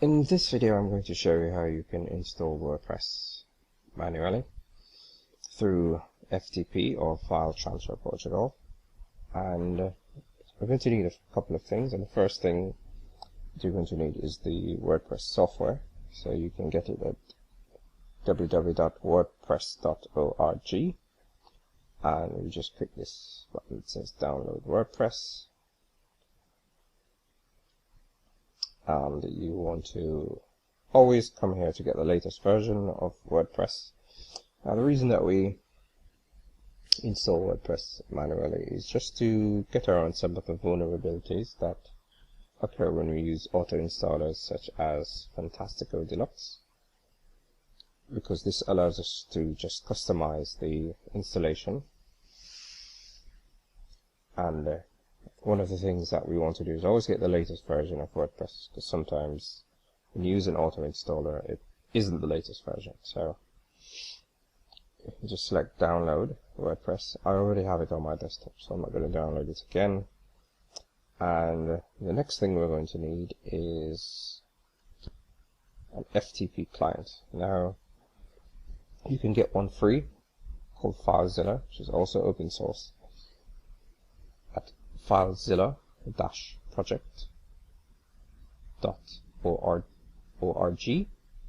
In this video I'm going to show you how you can install WordPress manually through FTP or File Transfer Protocol, and we're going to need a couple of things. And the first thing you're going to need is the WordPress software. So you can get it at www.wordpress.org, and you just click this button that says download WordPress, and you want to always come here to get the latest version of WordPress. Now the reason that we install WordPress manually is just to get around some of the vulnerabilities that occur when we use auto installers such as Fantastico Deluxe, because this allows us to just customize the installation. And one of the things that we want to do is always get the latest version of WordPress, because sometimes when you use an auto installer it isn't the latest version. So you just select download WordPress. I already have it on my desktop, so I'm not going to download it again. And the next thing we're going to need is an FTP client. Now you can get one free called FileZilla, which is also open source, at filezilla-project.org.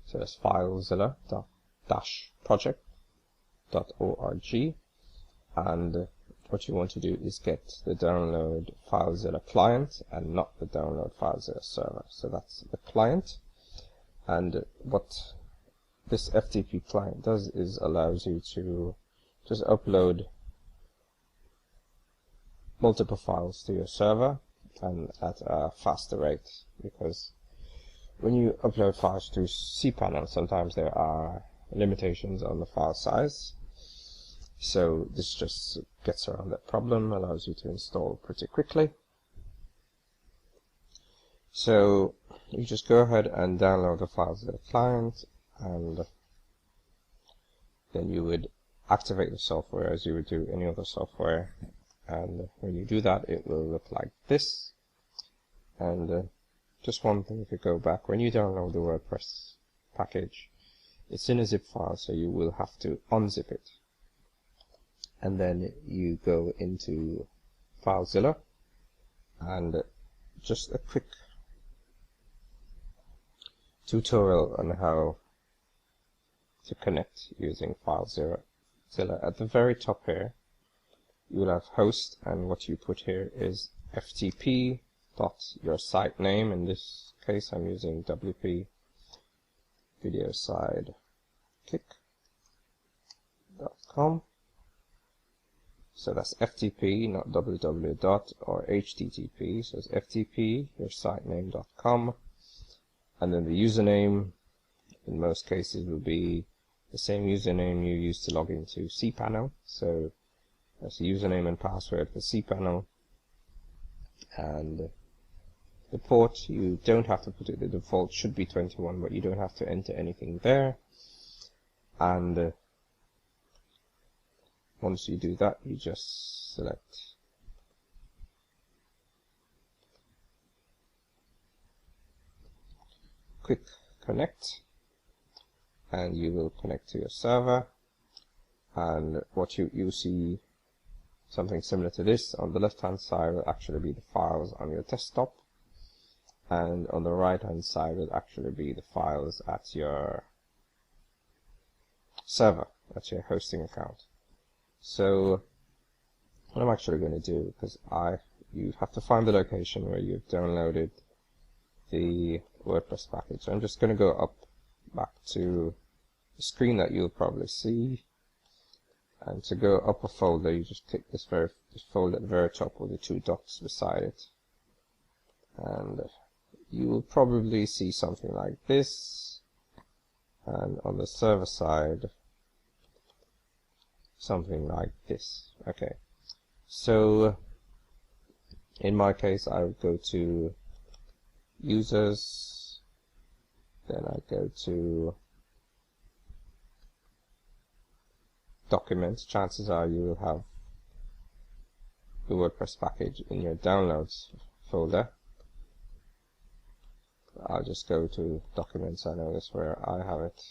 So that's filezilla-project.org, and what you want to do is get the download FileZilla client and not the download FileZilla server. So that's the client, and what this FTP client does is allows you to just upload multiple files to your server, and at a faster rate, because when you upload files to cPanel sometimes there are limitations on the file size. So this just gets around that problem, allows you to install pretty quickly. So you just go ahead and download the files to the client, and then you would activate the software as you would do any other software. And when you do that, it will look like this. And just one thing, if you go back, when you download the WordPress package, it's in a zip file, so you will have to unzip it. And then you go into FileZilla, and just a quick tutorial on how to connect using FileZilla. At the very top here, you will have host, and what you put here is ftp dot your site name. In this case I'm using wp video side kick.com. So that's FTP, not www dot or HTTP. So it's FTP, your site name.com. And then the username, in most cases, will be the same username you use to log into cPanel. So that's the username and password for cPanel. And the port, you don't have to put it. The default should be 21, but you don't have to enter anything there. And once you do that, you just select Quick Connect, and you will connect to your server. And what you see something similar to this. On the left hand side will actually be the files on your desktop, and on the right hand side will actually be the files at your server, at your hosting account. So what I'm actually going to do, because you have to find the location where you've downloaded the WordPress package. So I'm just going to go back to the screen that you'll probably see, and to go up a folder you just click this folder at the very top with the two dots beside it, and you will probably see something like this, and on the server side something like this. Okay, so in my case I would go to users, then I go to documents. Chances are you will have the WordPress package in your downloads folder. I'll just go to documents. I know this where I have it.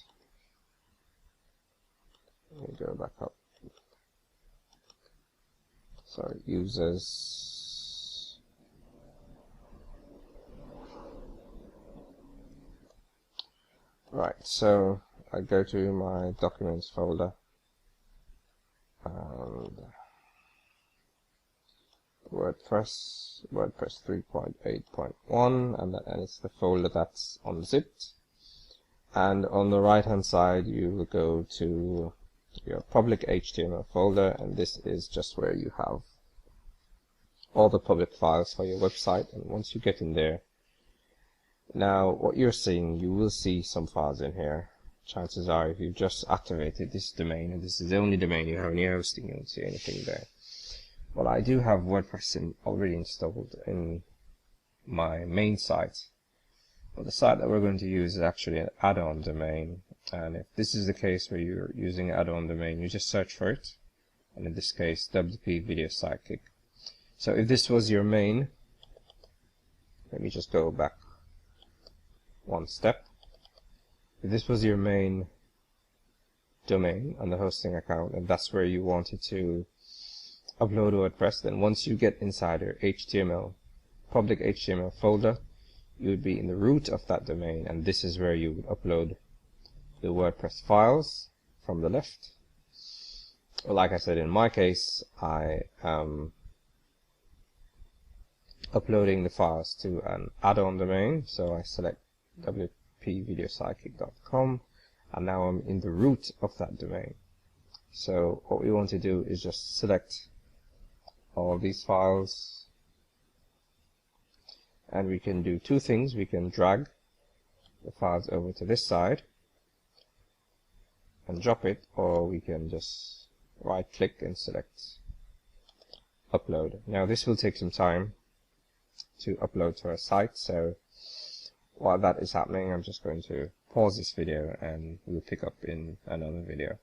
Let me go back up. So users. Right, so I go to my documents folder and WordPress 3.8.1, and it's the folder that's unzipped. And on the right hand side you will go to your public HTML folder, and this is just where you have all the public files for your website. And once you get in there, now what you're seeing, you will see some files in here. Chances are, if you've just activated this domain and this is the only domain you have in your hosting, you won't see anything there. Well, I do have WordPress already installed in my main site, but the site that we're going to use is actually an add-on domain. And if this is the case where you're using an add-on domain, you just search for it, and in this case WP Video Sidekick. So if this was your main, let me just go back one step. If this was your main domain on the hosting account, and that's where you wanted to upload WordPress, then once you get inside your HTML, public HTML folder, you would be in the root of that domain, and this is where you would upload the WordPress files from the left. Well, like I said, in my case, I am uploading the files to an add-on domain, so I select wpvideosidekick.com, and now I'm in the root of that domain. So what we want to do is just select all these files, and we can do two things. We can drag the files over to this side and drop it, or we can just right click and select upload. Now this will take some time to upload to our site, so while that is happening, I'm just going to pause this video and we'll pick up in another video.